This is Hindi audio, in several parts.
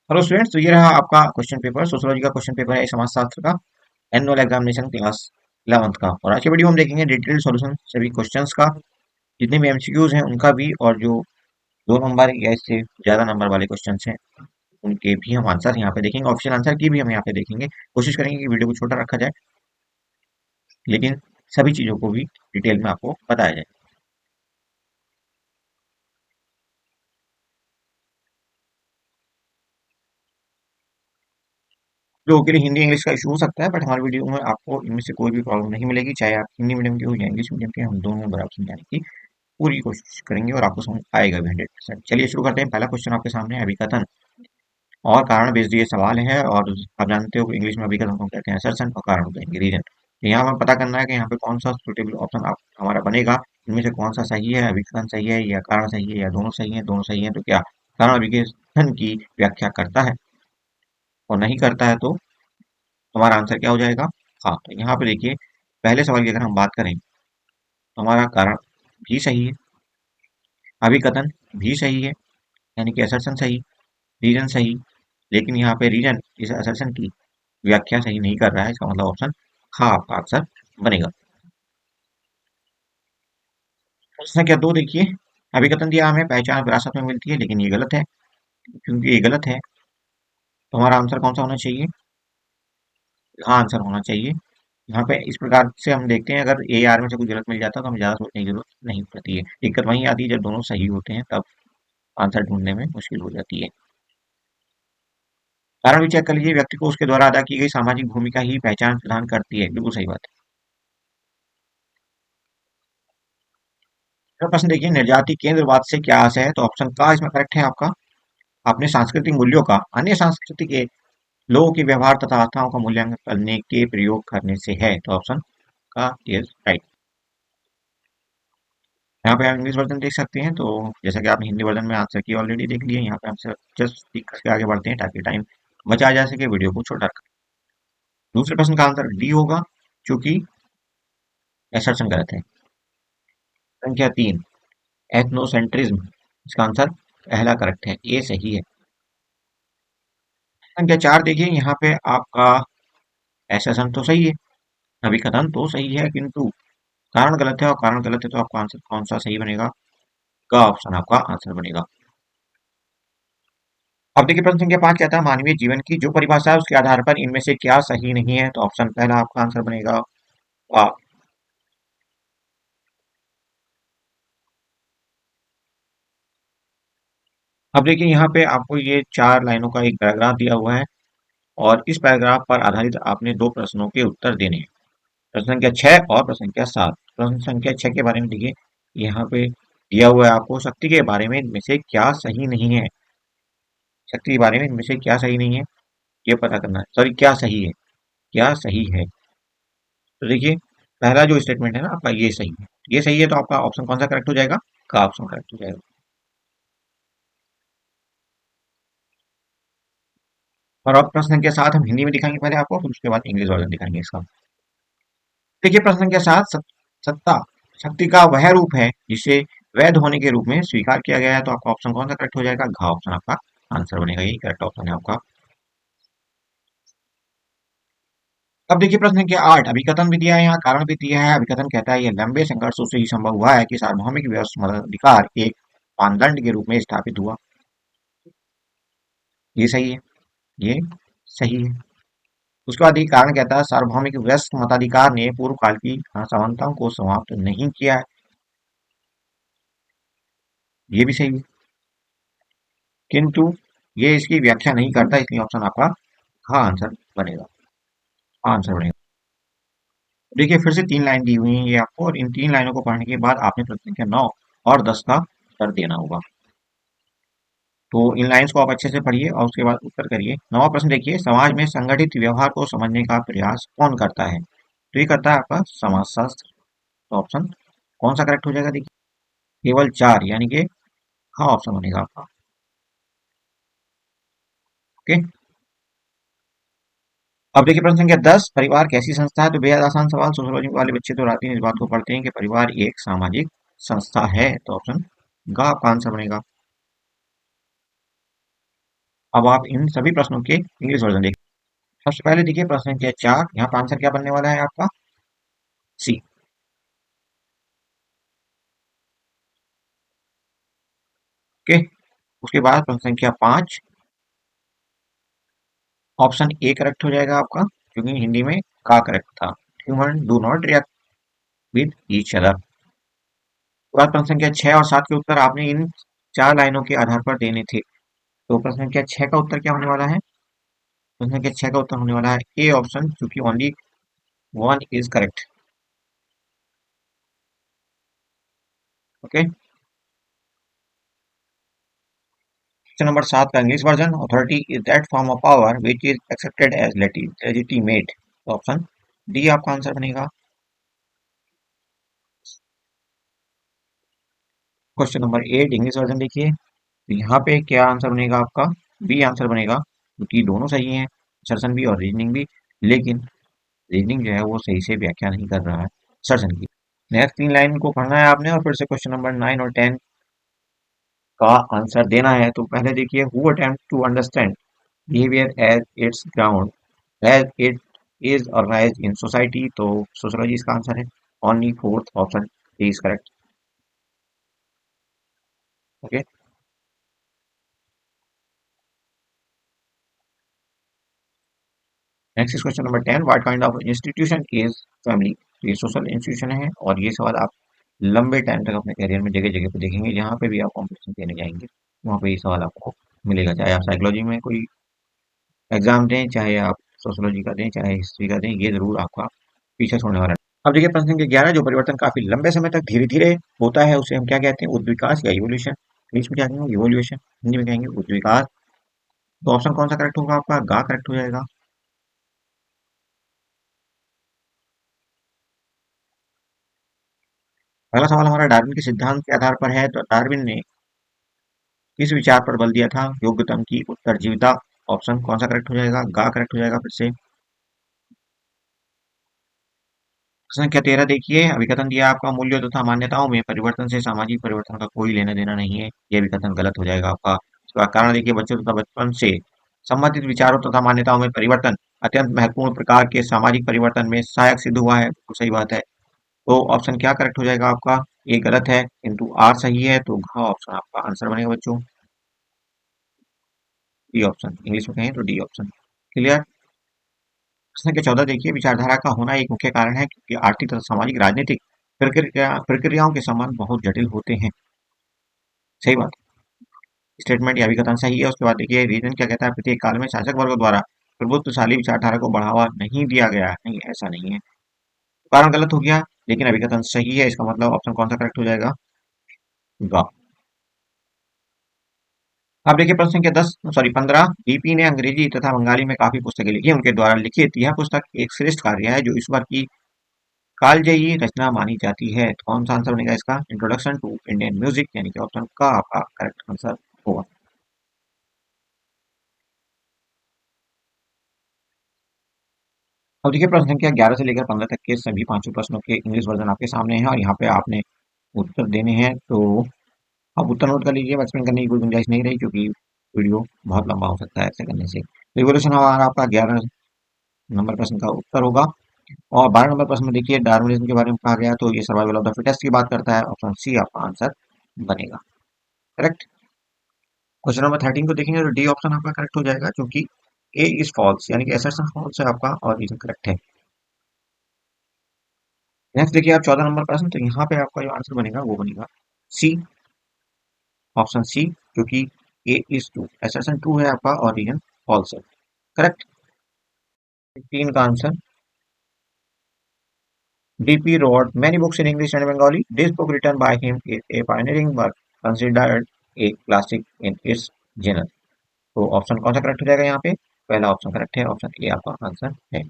हेलो स्टूडेंट्स, तो ये रहा आपका क्वेश्चन पेपर। सोशियोलॉजी का क्वेश्चन पेपर है समाजशास्त्र का, एनुअल एग्जामिनेशन क्लास 11th का। और आज के वीडियो में हम देखेंगे डिटेल्ड सॉल्यूशन सभी क्वेश्चंस का, जितने भी एमसीक्यूज हैं उनका भी, और जो 2 नंबर या इससे ज्यादा नंबर वाले क्वेश्चंस हैं उनके भी हम आंसर यहाँ पे देखेंगे। ऑप्शन आंसर की भी हम यहाँ पे देखेंगे। कोशिश करेंगे कि वीडियो को छोटा रखा जाए, लेकिन सभी चीजों को भी डिटेल में आपको बताया जाए। लोगों के लिए हिंदी इंग्लिश का इशू हो सकता है, बट हमारे वीडियो में आपको इनमें से कोई भी प्रॉब्लम नहीं मिलेगी, चाहे आप हिंदी मीडियम के हो या इंग्लिश मीडियम के। हम दोनों में बराबर समझाने की पूरी कोशिश करेंगे और आपको समझ आएगा भी 100%। चलिए शुरू करते हैं। पहला क्वेश्चन आपके सामने है, अभिकथन और कारण बेस्ड ये सवाल है। और आप जानते हो कि इंग्लिश में अभिकथन को कहते हैं असर्शन और कारण को कहेंगे रीजन। तो यहाँ हमें पता करना है कि यहाँ पे कौन सा सुटेबल ऑप्शन आप हमारा बनेगा। इनमें से कौन सा सही है, अभिकथन सही है या कारण सही है या दोनों सही है। दोनों सही है तो क्या कारण अभिकथन की व्याख्या करता है, और नहीं करता है तो हमारा आंसर क्या हो जाएगा। हाँ, तो यहाँ पे देखिए, पहले सवाल की अगर हम बात करें तो हमारा कारण भी सही है, अभिकथन भी सही है, यानी कि असर्शन सही, रीजन सही। लेकिन यहाँ पे रीजन इस असर्शन की व्याख्या सही नहीं कर रहा है। इसका मतलब ऑप्शन हाँ आपका आंसर बनेगा। प्रश्न संख्या 2 देखिए, अभिकथन दिया हमें पहचान विरासत में मिलती है, लेकिन ये गलत है। क्योंकि ये गलत है तो हमारा आंसर कौन सा होना चाहिए। हाँ आंसर होना चाहिए। यहाँ पे इस प्रकार से हम देखते हैं, अगर ए आर में से कुछ गलत मिल जाता है तो हमें ज्यादा सोचने की जरूरत नहीं पड़ती है। दिक्कत वहीं आती है जब दोनों सही होते हैं, तब आंसर ढूंढने में मुश्किल हो जाती है। कारण भी चेक कर लीजिए, व्यक्ति को उसके द्वारा अदा की गई सामाजिक भूमिका ही पहचान प्रदान करती है। बिल्कुल सही बात है। अगला प्रश्न देखिए, निर्याती केंद्रवाद से क्या आशय है। तो ऑप्शन का इसमें करेक्ट है आपका। अपने सांस्कृतिक मूल्यों का अन्य संस्कृति के लोगों के व्यवहार तथा आस्थाओं का मूल्यांकन करने के प्रयोग करने से है। तो ऑप्शन का इज राइट। यहाँ पे आप इंग्लिश वर्जन देख सकते हैं, तो जैसा कि आपने हिंदी वर्जन में आंसर की ऑलरेडी देख लिए, यहाँ पे हम जस्ट टिक करके आगे बढ़ते हैं ताकि टाइम बचा जा सके, वीडियो को छोटा रखें। दूसरे प्रश्न का आंसर डी होगा, क्योंकि असर्शन गलत है। संख्या 3, एथनोसेंट्रिज्म, इसका आंसर पहला करेक्ट है, ए सही है। संख्या 4 देखिए, यहाँ पे आपका असर्शन तो सही है, अभिकथन तो सही है, किंतु कारण गलत है। और कारण गलत है तो आपका आंसर कौन सा सही बनेगा, का ऑप्शन आपका आंसर बनेगा। अब देखिए, प्रश्न संख्या 5 कहता है, मानवीय जीवन की जो परिभाषा है उसके आधार पर इनमें से क्या सही नहीं है। तो ऑप्शन पहला आपका आंसर बनेगा आ, अब देखिए, यहाँ पे आपको ये 4 लाइनों का एक पैराग्राफ दिया हुआ है, और इस पैराग्राफ पर आधारित आपने 2 प्रश्नों के उत्तर देने हैं। प्रश्न संख्या 6 और प्रश्न संख्या 7। प्रश्न संख्या 6 के बारे में देखिए, यहाँ पे दिया हुआ है आपको, शक्ति के बारे में इनमें से क्या सही नहीं है। शक्ति के बारे में इनमें से क्या सही नहीं है, ये पता करना है। सॉरी, क्या सही है, क्या सही है। तो देखिए, पहला जो स्टेटमेंट है ना आपका, ये सही है। ये सही है तो आपका ऑप्शन कौन सा करेक्ट हो जाएगा, का ऑप्शन करेक्ट हो जाएगा। और अब प्रश्न संख्या 7 हम हिंदी में दिखाएंगे पहले आपको, फिर उसके बाद इंग्लिश वर्जन दिखाएंगे इसका। देखिए, प्रश्न संख्या 7, सत्ता शक्ति का वह रूप है जिसे वैध होने के रूप में स्वीकार किया गया है। तो आपका ऑप्शन कौन सा करेक्ट हो जाएगा, घ ऑप्शन आपका आंसर बनेगा, यही करेक्ट ऑप्शन है आपका। अब देखिए, प्रश्न संख्या 8, अभिकथन भी दिया है, यहाँ कारण भी दिया है। अभिकथन कहता है, यह लंबे संघर्षों से ही संभव हुआ है कि सार्वभौमिक अधिकार एक मानदंड के रूप में स्थापित हुआ। ये सही है, ये सही है। उसके बाद ये कारण कहता है, सार्वभौमिक वयस्क मताधिकार ने पूर्व काल की समानताओं को समाप्त नहीं किया है। ये भी सही है, किंतु ये इसकी व्याख्या नहीं करता, इसलिए ऑप्शन आपका हाँ आंसर बनेगा, हाँ आंसर बनेगा। देखिए, फिर से 3 लाइन दी हुई है ये आपको, और इन 3 लाइनों को पढ़ने के बाद आपने प्रश्न संख्या 9 और 10 का उत्तर देना होगा। तो इन लाइंस को आप अच्छे से पढ़िए और उसके बाद उत्तर करिए। 9वां प्रश्न देखिए, समाज में संगठित व्यवहार को समझने का प्रयास कौन करता है। तो ये करता है आपका समाजशास्त्र। तो ऑप्शन कौन सा करेक्ट हो जाएगा, देखिए केवल 4, यानी कि हाँ ऑप्शन बनेगा आपका। ओके, अब देखिए, प्रश्न संख्या 10, परिवार कैसी संस्था है। तो बेहद आसान सवाल, सोशियोलॉजी वाले बच्चे तो रात दिन इस बात को पढ़ते हैं कि परिवार एक सामाजिक संस्था है। तो ऑप्शन गा आपका आंसर बनेगा। अब आप इन सभी प्रश्नों के इंग्लिश वर्जन देखिए। सबसे पहले देखिए प्रश्न संख्या 4, यहाँ पर आंसर क्या बनने वाला है आपका? सी। ओके। उसके बाद प्रश्न संख्या 5, ऑप्शन ए करेक्ट हो जाएगा आपका, क्योंकि हिंदी में का करेक्ट था। Human do not react with each other. बाद प्रश्न संख्या 6 और 7 के उत्तर आपने इन 4 लाइनों के आधार पर देने थे। तो प्रश्न संख्या 6 का उत्तर क्या होने वाला है? प्रश्न संख्या 6 का उत्तर होने वाला है ए ऑप्शन, क्योंकि only one is correct. Okay. Question number 7 का English version, authority is that form of power which is accepted as legitimate. Option d आपका आंसर बनेगा। क्वेश्चन नंबर 8 इंग्लिश वर्जन देखिए, तो यहाँ पे क्या आंसर बनेगा आपका? बी आंसर बनेगा, क्योंकि दोनों सही हैं, असर्शन भी और रीजनिंग भी। लेकिन रीजनिंग जो है वो सही से व्याख्या नहीं कर रहा है असर्शन की। नेक्स्ट 3 लाइन को पढ़ना है आपने, और फिर से क्वेश्चन नंबर 9 और 10 का आंसर देना है। तो पहले देखिए, who attempt to understand behaviour as its ground as it is organised in society. तो सोशियोलॉजी इसका आंसर है। Only fourth option is correct. Okay. Next is question number 10, what kind of institution is family. तो ये सोशल इंस्टीट्यूशन है, और ये सवाल आप लंबे टाइम तक अपने करियर में जगह जगह पे देखेंगे, जहाँ पे भी आप कॉम्पिटिशन देने जाएंगे वहाँ पे ये सवाल आपको मिलेगा। चाहे आप साइकोलॉजी में कोई एग्जाम दें, चाहे आप सोशोलॉजी का दें, चाहे हिस्ट्री का दें, ये जरूर आपका पीछे छोड़ने वाला है। अब देखिए प्रश्न संख्या 11, जो परिवर्तन काफी लंबे समय तक धीरे धीरे होता है उसे हम क्या कहते हैं? उद्विकास या इवोल्यूशन। इंग्लिश में क्या कहेंगे? इवोल्यूशन। हिंदी में कहेंगे उद्विकास। तो ऑप्शन कौन सा करेक्ट होगा आपका? गा करेक्ट हो जाएगा। पहला सवाल हमारा डार्विन के सिद्धांत के आधार पर है, तो डार्विन ने किस विचार पर बल दिया था? योग्यतम की उत्तरजीविता। ऑप्शन कौन सा करेक्ट हो जाएगा? गा करेक्ट हो जाएगा फिर से। प्रश्न संख्या 13 देखिए, अभिकथन दिया आपका, मूल्यों तथा मान्यताओं में परिवर्तन से सामाजिक परिवर्तन का कोई लेना देना नहीं है। यह अभिकथन गलत हो जाएगा आपका। इसका कारण देखिए, बच्चों तथा बचपन से संबंधित विचारों तथा मान्यताओं में परिवर्तन अत्यंत महत्वपूर्ण प्रकार के सामाजिक परिवर्तन में सहायक सिद्ध हुआ है। तो सही बात है। तो ऑप्शन क्या करेक्ट हो जाएगा आपका? ए गलत है, किंतु आर सही है, तो घ ऑप्शन आपका आंसर बनेगा बच्चों। डी ऑप्शन, इंग्लिश में कहें तो डी ऑप्शन। क्लियर। प्रश्न के 14 देखिए, विचारधारा का होना एक मुख्य कारण है क्योंकि आर्थिक तथा सामाजिक राजनीतिक प्रक्रियाओं के संबंध बहुत जटिल होते हैं। सही बात। स्टेटमेंट या अभिकथन सही है। उसके बाद देखिए, रीजन क्या कहता है, प्रत्येक काल में शासक वर्ग द्वारा प्रभुत्वशाली विचारधारा को बढ़ावा नहीं दिया गया। नहीं, ऐसा नहीं है। कारण गलत हो गया, लेकिन अभिकथन सही है। इसका मतलब ऑप्शन कौन सा करेक्ट हो जाएगा? गा। अब देखिए प्रश्न संख्या 10, सॉरी 15, डीपी ने अंग्रेजी तथा बंगाली में काफी पुस्तकें लिखी हैं। उनके द्वारा लिखित यह पुस्तक एक श्रेष्ठ कार्य है जो ईश्वर की कालजयी रचना मानी जाती है। तो कौन सा आंसर बनेगा इसका? इंट्रोडक्शन टू इंडियन म्यूजिक, यानी कि ऑप्शन का आपका करेक्ट आंसर होगा। अब देखिए प्रश्न संख्या 11 से लेकर 15 तक के सभी पांचों प्रश्नों के इंग्लिश वर्जन आपके सामने हैं, और यहाँ पे आपने उत्तर देने हैं। तो आप उत्तर नोट कर लीजिए, एक्सप्लेन करने की कोई गुंजाइश नहीं रही, क्योंकि वीडियो बहुत लंबा हो सकता है ऐसे करने से। रिवोल्यूशन हमारा आपका 11 नंबर प्रश्न का उत्तर होगा। और 12 नंबर प्रश्न में देखिए, डार्विनिज्म के बारे में कहा गया, तो ये सर्वाइवल ऑफ द फिटेस्ट की बात करता है। ऑप्शन सी आपका आंसर बनेगा। करेक्ट। क्वेश्चन नंबर 13 को देखेंगे तो डी ऑप्शन आपका करेक्ट हो जाएगा, क्योंकि ए इज फॉल्स, यानी कि असर्शन फॉल्स है आपका, और रीजन करेक्ट है। नेक्स्ट देखिए आप 14 नंबर प्रश्न, तो यहाँ पे आपका जो आंसर बनेगा वो बनेगा सी, ऑप्शन सी, क्योंकि ए इज ट्रू, असर्शन ट्रू है आपका, और रीजन फॉल्स है। करेक्ट। 15 का answer, DP wrote many books in English and Bengali. This book written by him is a pioneering work considered a classic in its genre. तो ऑप्शन कौन सा करेक्ट हो जाएगा यहाँ पे? पहला ऑप्शन करेक्ट है, ऑप्शन ए आपका आंसर है।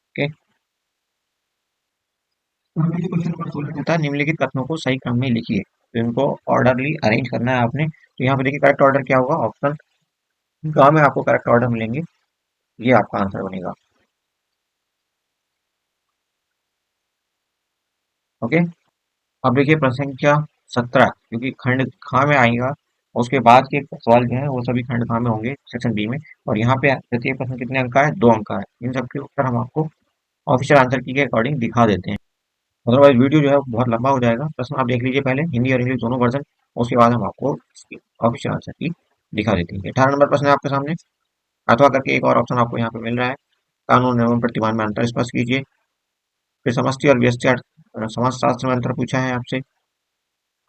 ओके। क्वेश्चन नंबर 16 कहता है, निम्नलिखित कथनों को सही क्रम में लिखिए। तो इनको ऑर्डरली अरेंज करना है आपने। तो यहाँ पे देखिए करेक्ट ऑर्डर क्या होगा? ऑप्शन ग में आपको करेक्ट ऑर्डर मिलेंगे, ये आपका आंसर बनेगा। ओके। अब देखिए प्रश्न संख्या 17, क्योंकि खंड खा में आएगा, उसके बाद के सवाल जो है वो सभी खंड कहाँ में होंगे, सेक्शन बी में। और यहाँ पे प्रत्येक प्रश्न कितने अंक का है, 2 अंक का है। इन सबके उत्तर हम आपको ऑफिशियल आंसर की के अकॉर्डिंग दिखा देते हैं। अदरवाइज वीडियो जो है बहुत लंबा हो जाएगा। प्रश्न आप देख लीजिए पहले हिंदी और इंग्लिश दोनों वर्जन, उसके बाद हम आपको ऑफिशियल आंसर की दिखा देते हैं। 18 नंबर प्रश्न है आपके सामने। अथवा करके एक और ऑप्शन आपको यहाँ पे मिल रहा है। कानून एवं प्रतिमान में अंतर स्पष्ट कीजिए। फिर समष्टि और व्यष्टि समाज शास्त्र में अंतर पूछा है आपसे।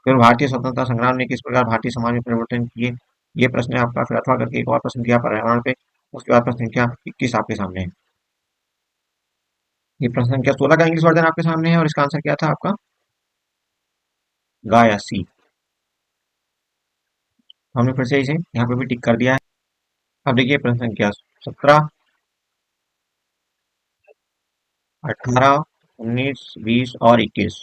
फिर भारतीय स्वतंत्रता संग्राम ने किस प्रकार भारतीय समाज में परिवर्तन किए, ये प्रश्न है आपका। फिर अथवा करके एक और प्रश्न दिया पर्यावरण पे। उसके बाद प्रश्न संख्या 21 आपके सामने है। ये प्रश्न संख्या 16 का इंग्लिश वर्जन आपके सामने है और इसका आंसर क्या था आपका, गा या सी। हमने फिर से इसे यहाँ पे भी टिक कर दिया है। अब देखिए प्रश्न संख्या 17, 18, 19, 20 और 21।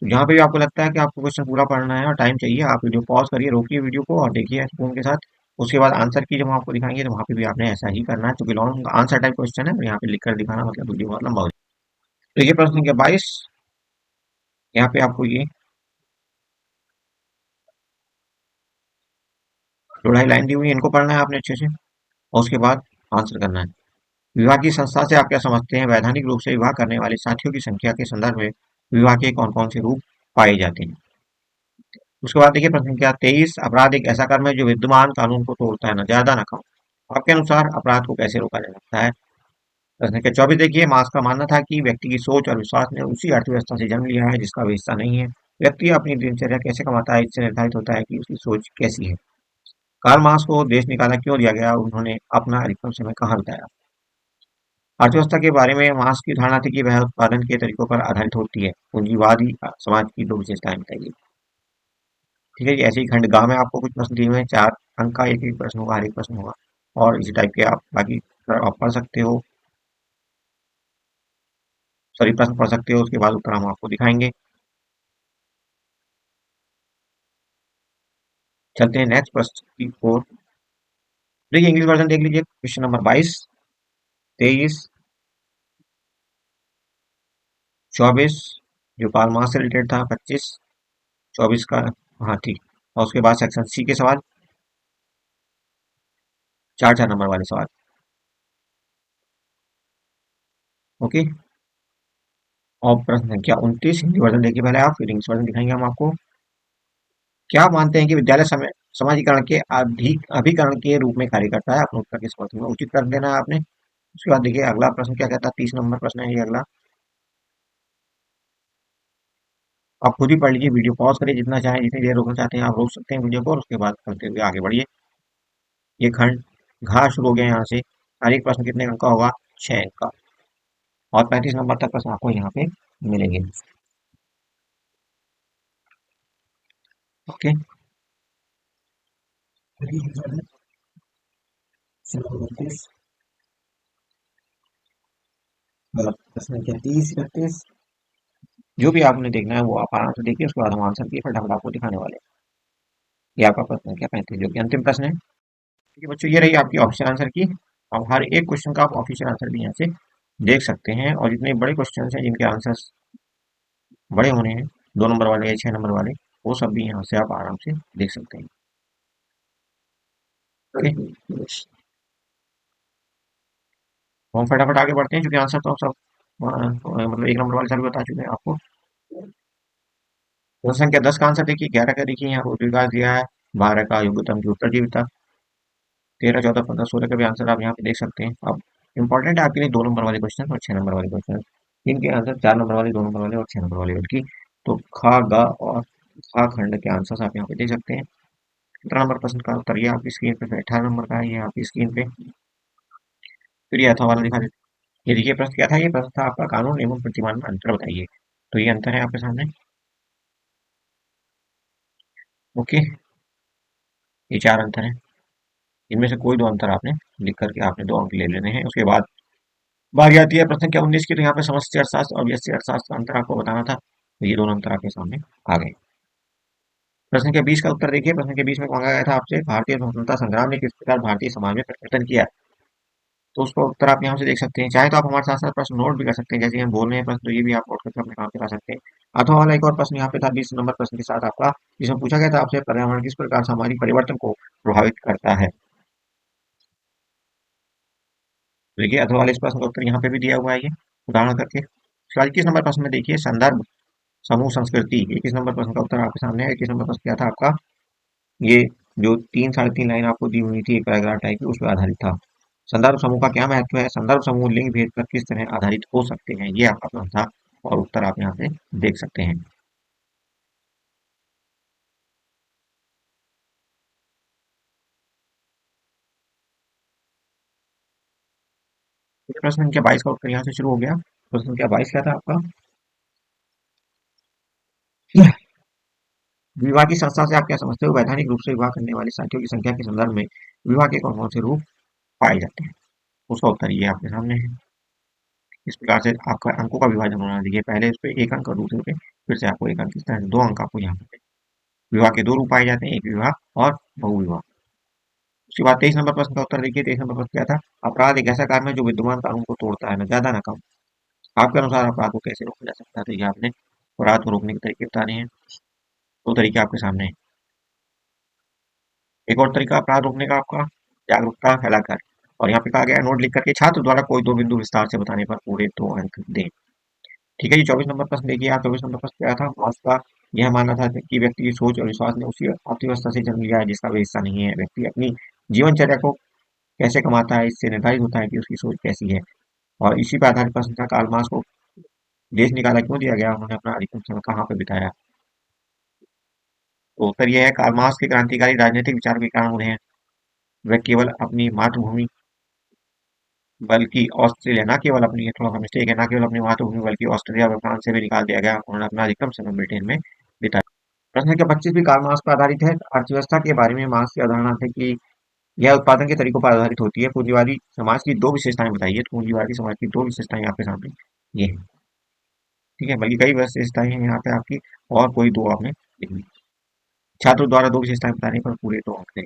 तो जहाँ पे भी आपको लगता है कि आपको क्वेश्चन पूरा पढ़ना है और टाइम चाहिए, आप वीडियो पॉज करिए, रोकिए वीडियो को और देखिए फोन के साथ। उसके बाद आंसर की जब हम आपको दिखाएंगे तो वहाँ पे भी आपने ऐसा ही करना है, क्योंकि लॉन्ग आंसर टाइप क्वेश्चन है और यहाँ पे लिख कर दिखाना मतलब वीडियो बहुत लंबा हो जाए। तो ये प्रश्न संख्या 22, यहाँ पे आपको ये 2.5 लाइन दी हुई है, इनको पढ़ना है आपने अच्छे से और उसके बाद आंसर करना है। विवाह की संस्था से आप क्या समझते हैं, वैधानिक रूप से विवाह करने वाले साथियों की संख्या के संदर्भ में विवाह के कौन कौन से रूप पाए जाते हैं। उसके बाद देखिए प्रश्न संख्या 23, अपराध एक ऐसा कर्म है जो विद्यमान कानून को तोड़ता है, ना ज्यादा ना कम। आपके अनुसार अपराध को कैसे रोका जा सकता है। प्रश्न संख्या 24 देखिए, मार्क्स का मानना था कि व्यक्ति की सोच और विश्वास ने उसी अर्थव्यवस्था से जन्म लिया है जिसका वे हिस्सा नहीं है। व्यक्ति अपनी दिनचर्या कैसे कमाता है, इससे निर्धारित होता है कि उसकी सोच कैसी है। कार्ल मार्क्स को देश निकाला क्यों दिया गया, उन्होंने अपना अधिकतम समय कहाँ बिताया। अर्थव्यवस्था के बारे में मार्क्स की धारणा थी कि वह उत्पादन के तरीकों पर आधारित होती है। पूंजीवादी समाज की 2 विशेषताएं बताइए। ठीक है जी, ऐसे ही खंड ग में आपको कुछ प्रश्न दिए हुए हैं, 4 अंक का एक एक प्रश्न होगा, हर एक प्रश्न होगा और इसी टाइप के आप बाकी आप पढ़ सकते हो, सॉरी प्रश्न पढ़ सकते हो, उसके बाद उत्तर हम आपको दिखाएंगे। चलते हैं नेक्स्ट प्रश्न की ओर। देखिए इंग्लिश वर्जन देख लीजिए, क्वेश्चन नंबर 22, 23, 24 जो कार्ल मार्क्स से रिलेटेड था, 25, 24 का, हाँ ठीक। और उसके बाद सेक्शन सी के सवाल, 4 4 नंबर वाले सवाल। ओके। और प्रश्न संख्या 29 हिंदी वर्जन देखिए पहले आप, फिर इंग्लिश वर्जन दिखाएंगे हम आपको। क्या आप मानते हैं कि विद्यालय समय समाजीकरण के अभिकरण के रूप में कार्य करता है, अपने उत्तर के समर्थन में उचित कर देना है आपने। उसके बाद देखिए अगला प्रश्न क्या कहता है, 30 नंबर प्रश्न है ये अगला। आप खुद ही पढ़ लीजिए, वीडियो पॉज करिए, जितना चाहें जितनी देर रोकना चाहते हैं आप रोक सकते हैं वीडियो को और उसके बाद करते हुए आगे बढ़िए। ये खंड घा शुरू हो गया यहाँ से। हर एक प्रश्न कितने अंक का होगा, 6 अंक का। और 35 नंबर तक प्रश्न आपको यहाँ पे मिलेंगे। ओके। प्रश्न संख्या 30 31, जो भी आपने देखना है वो आप आराम से देखिए, उसके बाद हम आंसर की फटाफट आपको दिखाने वाले हैं। ये आपका प्रश्न संख्या 35 जो कि अंतिम प्रश्न है। ठीक है बच्चों, ये रही आपकी ऑप्शन आंसर की। अब हर एक क्वेश्चन का आप ऑफिशियल आंसर भी यहाँ से देख सकते हैं और जितने बड़े क्वेश्चन हैं जिनके आंसर्स बड़े होने हैं, 2 नंबर वाले या 6 नंबर वाले, वो सब भी यहाँ से आप आराम से देख सकते हैं। ओके, तो हम फटाफट आगे बढ़ते हैं क्योंकि आंसर तो हम सब मतलब 1 नंबर वाले सभी बता चुके हैं आपको। प्रश्न संख्या 10 का आंसर देखिए, 11 का देखिए यहाँ पर विकास दिया है, 12 का युगतम की उत्तर जीविता, 13 14 15 16 का भी आंसर आप यहाँ पे देख सकते हैं। अब इंपॉर्टेंट है आपके लिए 2 नंबर वाले क्वेश्चन और 6 नंबर वाले क्वेश्चन, इनके आंसर 4 नंबर वाले, 2 नंबर वाले और 6 नंबर वाले की। तो खा ग और खा खंड के आंसर आप यहाँ पे देख सकते हैं। 17 नंबर प्रश्न का उत्तर ये आपकी स्क्रीन पे, 18 नंबर का है ये आपकी स्क्रीन पे। फिर ये अथवा वाला दिखा देते हैं। ये देखिए प्रश्न क्या था, ये प्रश्न था आपका कानून एवं प्रतिमान में अंतर बताइए। तो ये अंतर है आपके सामने। ओके, ये 4 अंतर है, इनमें से कोई 2 अंतर आपने लिख करके आपने 2 अंक ले लेने हैं। उसके बाद बारी आती है प्रश्न क्या 19 की, तो यहाँ पे समष्टि अर्थशास्त्र और व्यष्टि अर्थशास्त्र का अंतर आपको बताना था, तो ये दोनों अंतर आपके सामने आ गए। प्रश्न के 20 का उत्तर देखिए, प्रश्न के 20 में मांगा गया था आपसे, भारतीय स्वतंत्रता संग्राम ने किस प्रकार भारतीय समाज में परिवर्तन किया। तो उसका उत्तर आप यहाँ से देख सकते हैं। चाहे तो आप हमारे साथ साथ प्रश्न नोट भी कर सकते हैं, जैसे हम बोल रहे हैं प्रश्न, तो ये भी आप नोट करके अपने काम पे ला सकते हैं। अथवा वाला एक और प्रश्न यहाँ पे था 20 नंबर प्रश्न के साथ आपका, जिसमें पूछा गया था आपसे, पर्यावरण किस प्रकार सामाजिक परिवर्तन को प्रभावित करता है। तो देखिए अथवा वाले इस प्रश्न का उत्तर यहाँ पे भी दिया हुआ है, ये उदाहरण करके। उसके बाद 21 नंबर प्रश्न में देखिए संदर्भ समूह संस्कृति। 21 नंबर प्रश्न का उत्तर आपके सामने है। 21 नंबर प्रश्न क्या था आपका, ये जो 3 साढ़े 3 लाइन आपको दी हुई थी एक पैराग्राफ टाइप की, उस पर आधारित था। संदर्भ समूह का क्या महत्व है, संदर्भ समूह लिंग भेद पर किस तरह आधारित हो सकते हैं, ये आपका प्रश्न था। और उत्तर आप यहाँ पे देख सकते हैं। प्रश्न संख्या 22 का उत्तर यहाँ से शुरू हो गया। प्रश्न संख्या 22 क्या था आपका, विवाह की संस्था से आप क्या समझते हो, वैधानिक रूप से विवाह करने वाले साथियों की संख्या के संदर्भ में विवाह के कौन कौन से रूप पाए जाते हैं। उसका उत्तर ये आपके सामने है। इस प्रकार से आपका अंकों का विभाजन होना देखिए, पहले इस पे 1 अंक और दूसरे पे फिर से आपको 1 अंक, इस तरह से 2 अंक आपको यहाँ पे विवाह के 2 रूप पाए जाते हैं, एक विवाह और बहु विवाह। उसके बाद 23 नंबर प्रश्न का उत्तर देखिए। 23 नंबर प्रश्न क्या था, अपराध एक ऐसा कार्य है जो विद्यमान कानून को तोड़ता है, न ज्यादा न कम। आपके अनुसार अपराध को कैसे रोका जा सकता है, तो ये आपने अपराध को रोकने के तरीके बताने हैं। 2 तरीके आपके सामने हैं। एक और तरीका अपराध रोकने का आपका, जागरूकता फैलाकर। और यहाँ पे कहा गया है, नोट लिख करके छात्र द्वारा कोई 2 बिंदु विस्तार से बताने पर पूरे 2 अंक दें। ठीक है जी। 24 नंबर प्रश्न देखिए आप। 24 नंबर प्रश्न क्या था, मार्क्स का यह मानना था कि व्यक्ति की सोच और विश्वास ने उसी अर्थव्यवस्था से जन्म लिया है जिसका वे हिस्सा नहीं है। व्यक्ति अपनी जीवनचर्या को कैसे कमाता है, इससे निर्धारित होता है कि उसकी सोच कैसी है। और इसी पर आधारित प्रश्न था, कार्ल मार्क्स को देश निकाला क्यों दिया गया, उन्होंने अपना अधिकतम समय कहाँ पे बिताया। तो उत्तर यह है, कार्ल मार्क्स के क्रांतिकारी राजनीतिक विचार के कारण उन्हें, वह केवल अपनी मातृभूमि बल्कि ऑस्ट्रेलिया, ना केवल अपनी, ये थोड़ा सा मिस्टेक है, ना केवल अपनी मातृभूमि बल्कि ऑस्ट्रेलिया व फ्रांस से भी निकाल दिया गया। उन्होंने अपना अधिकतम समय ब्रिटेन में बिताया। प्रश्न संख्या 25 भी कार्ल मार्क्स पर आधारित है। अर्थव्यवस्था के बारे में मार्क्स की अवधारणा थी कि यह उत्पादन के तरीकों पर आधारित होती है। पूंजीवादी समाज की 2 विशेषताएं बताइए। तो पूंजीवादी समाज की 2 विशेषताएं आपके सामने ये है। ठीक है, बल्कि कई विशेषताएं हैं यहाँ पे आपकी, और कोई 2 आपने लिखनी। छात्रों द्वारा 2 विशेषताएं बताने पर पूरे 2 अंक दें।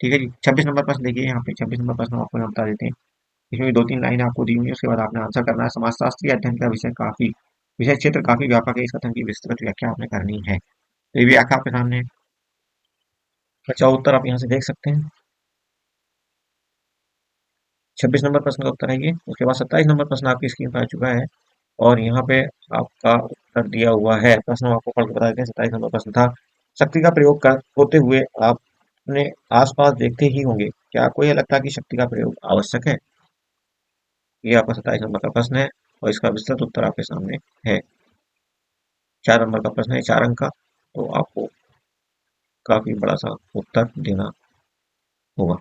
ठीक है जी। 26 नंबर प्रश्न देखिए यहाँ पे। 26 नंबर प्रश्न आपको यहाँ बता देते हैं। इसमें भी 2 3 लाइनें आपको दी हुई है, उसके बाद आपने आंसर करना है। समाजशास्त्री अध्ययन का विषय क्षेत्र काफी व्यापक है, इस कथन की विस्तृत व्याख्या आपने करनी है। तो ये व्याख्या आपके सामने है। अच्छा, उत्तर आप यहाँ से देख सकते हैं। 26 नंबर प्रश्न का उत्तर है ये। उसके बाद 27 नंबर प्रश्न आपकी स्क्रीन पर आ चुका है, और यहाँ पे आपका उत्तर दिया हुआ है। प्रश्न आपको पढ़ के बता देते हैं। 27 नंबर प्रश्न था, शक्ति का प्रयोग होते हुए आप अपने आसपास देखते ही होंगे, क्या आपको यह लगता है कि शक्ति का प्रयोग आवश्यक है। ये आपका 27 नंबर का प्रश्न है, और इसका विस्तृत उत्तर आपके सामने है। 4 नंबर का प्रश्न है, 4 अंक का, तो आपको काफी बड़ा सा उत्तर देना होगा।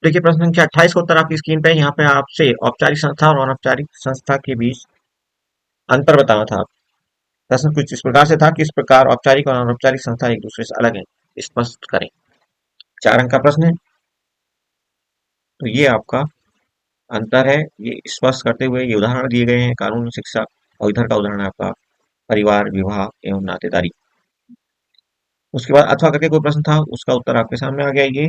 देखिए प्रश्न संख्या 28 का उत्तर आपकी स्क्रीन पे है। यहाँ पे आपसे औपचारिक संस्था और अनौपचारिक संस्था के बीच अंतर बताना था। प्रश्न कुछ इस प्रकार से था, किस प्रकार औपचारिक और अनौपचारिक संस्था एक दूसरे से अलग है, स्पष्ट करें। 4 अंक का प्रश्न है, तो ये आपका अंतर है, ये स्पष्ट करते हुए ये उदाहरण दिए गए हैं, कानून, शिक्षा, और इधर का उदाहरण है आपका परिवार, विवाह एवं नातेदारी। उसके बाद अथवा करके कोई प्रश्न था, उसका उत्तर आपके सामने आ गया। ये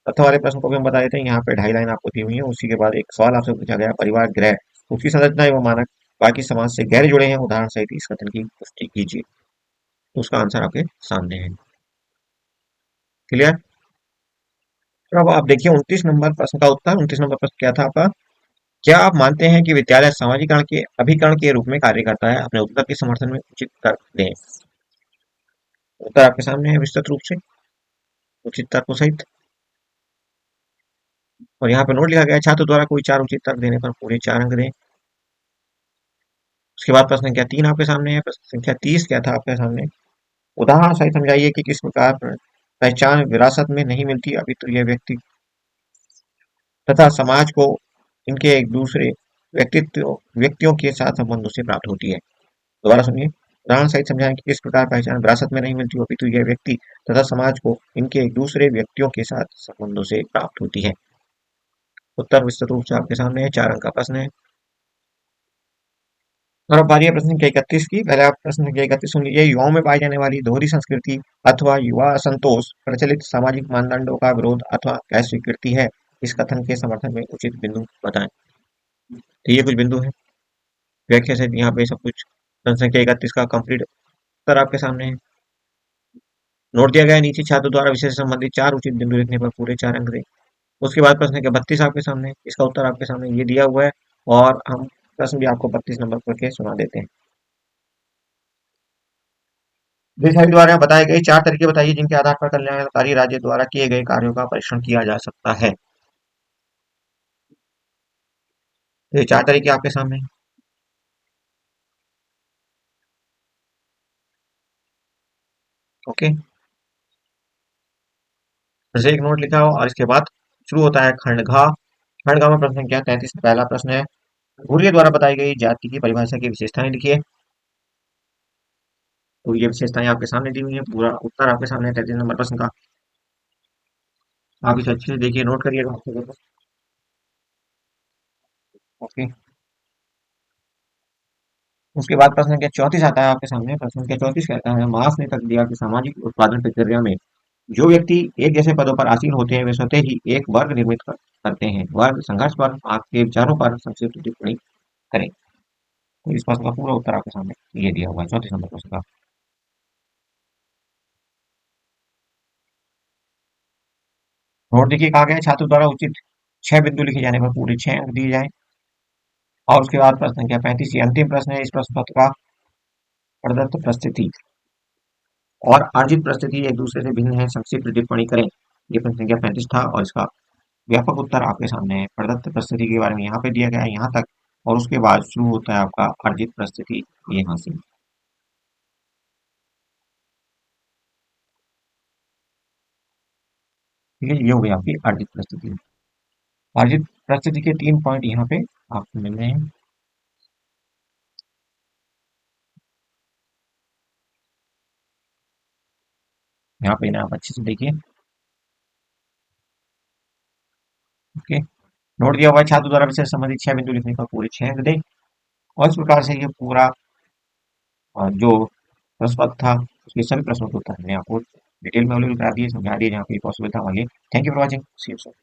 अथवा वाले प्रश्न को भी हम बता देते हैं। यहाँ पे 2.5 लाइन आपको दी हुई है। उसी के बाद एक सवाल आपसे पूछा गया, परिवार गृह, उसकी संरचना एवं मानक बाकी समाज से गहरे जुड़े हैं, उदाहरण सहित इस कथन की पुष्टि कीजिए। तो उसका आंसर आपके सामने है। क्लियर। तो अब आप देखिए 29 नंबर प्रश्न का उत्तर। 29 नंबर प्रश्न क्या था आपका, क्या आप मानते हैं कि विद्यालय सामाजिकरण के अभिकरण के रूप में कार्य करता है, अपने उत्तर के समर्थन में उचित तर्क दें। उत्तर आपके सामने है विस्तृत रूप से, उचित तर्कों सहित। और यहाँ पे नोट लिखा गया है, छात्र द्वारा कोई 4 उचित तर्क देने पर पूरे 4 अंक दें। उसके बाद प्रश्न संख्या 3 आपके सामने है। प्रश्न संख्या 30 क्या था आपके सामने, उदाहरण सहित समझाइए कि किस प्रकार पहचान विरासत में नहीं मिलती, अपितु यह व्यक्ति तथा समाज को इनके एक दूसरे व्यक्तियों के साथ संबंधों से प्राप्त होती है। दोबारा सुनिए, उदाहरण सहित समझाएं कि किस प्रकार पहचान विरासत में नहीं मिलती, अपितु यह व्यक्ति तथा समाज को इनके एक दूसरे व्यक्तियों के साथ संबंधों से प्राप्त होती है। उत्तर विस्तृत रूप से आपके सामने है। 4 अंक का प्रश्न है। और अब बारी है प्रश्न संख्या 31 की। पहले आप प्रश्न संख्या 31 सुन लीजिए। युवाओं में पाई जाने वाली दोहरी संस्कृति अथवा युवा असंतोष प्रचलित सामाजिक मानदंडों का विरोध अथवा अस्वीकृति है। इस कथन के समर्थन में उचित बिंदु बताएं। तो ये कुछ बिंदु है। व्याख्या से यहाँ पे सब कुछ प्रश्न संख्या 31 का कंप्लीट उत्तर आपके सामने है। नोट दिया गया है नीचे छात्र द्वारा विषय से संबंधित 4 उचित बिंदु लिखने पर पूरे 4 अंक दें। उसके बाद प्रश्न संख्या 32 आपके सामने है। इसका उत्तर आपके सामने ये दिया हुआ है और हम प्रश्न भी आपको 32 नंबर पर के सुना देते हैं। देसाई द्वारा बताए गए 4 तरीके बताइए जिनके आधार पर कल्याणकारी राज्य द्वारा किए गए कार्यों का परीक्षण किया जा सकता है। तो ये 4 तरीके आपके सामने हैं। ओके, फिर से एक नोट लिखा हो और इसके बाद शुरू होता है खंड घ। खंड घ में प्रश्न संख्या 33 पहला प्रश्न है, घुरिया द्वारा बताई गई जाति की परिभाषा की विशेषताएं लिखिए। तो ये विशेषताएं आपके सामने दी हुई है, पूरा उत्तर आपके सामने है 33 नंबर प्रश्न का। आप इसे अच्छे से देखिए, नोट करिएगा। ओके, उसके बाद प्रश्न संख्या 34 आता है आपके सामने। प्रश्न संख्या 34 कहता है, मार्क्स ने तर्क दिया कि सामाजिक उत्पादन प्रक्रिया में जो व्यक्ति एक जैसे पदों पर आसीन होते हैं वे स्वतः ही एक वर्ग निर्मित करते हैं। वर्ग संघर्ष पर आपके विचारों पर संक्षिप्त टिप्पणी करें। तो इस प्रश्न का पूरा उत्तर आपके सामने ये दिया हुआ है 34 नंबर प्रश्न का। नोट देखिए कहा गया है, छात्र द्वारा उचित 6 बिंदु लिखे जाने पर पूरे 6 अंक दिए जाए। और उसके बाद प्रश्न संख्या 35 ये अंतिम प्रश्न है इस प्रश्न पत्र का। प्रदत्त परिस्थिति और अर्जित परिस्थिति एक दूसरे से भिन्न है, संक्षिप्त टिप्पणी करें। ये प्रश्न संख्या 35 था और इसका व्यापक उत्तर आपके सामने है। प्रदत्त परिस्थिति के बारे में यहाँ पे दिया गया है यहाँ तक, और उसके बाद शुरू होता है आपका अर्जित परिस्थिति यहाँ से। ठीक है, ये हो गई आपकी अर्जित परिस्थिति। अर्जित परिस्थिति के 3 पॉइंट यहाँ पे आपको मिल रहे हैं। यहाँ पे ना आप अच्छे से देखिए। ओके, नोट दिया हुआ है, छात्र द्वारा विषय से संबंधित 6 बिंदु लिखने पर पूरे 6 अंक दें। और इस प्रकार से ये पूरा जो प्रश्न पत्र था उसके सभी प्रश्नों के उत्तर हमने आपको डिटेल में अवेलेबल करा दिए, समझा दिए जहाँ पे पॉसिबल था। Thank you for watching, see you soon.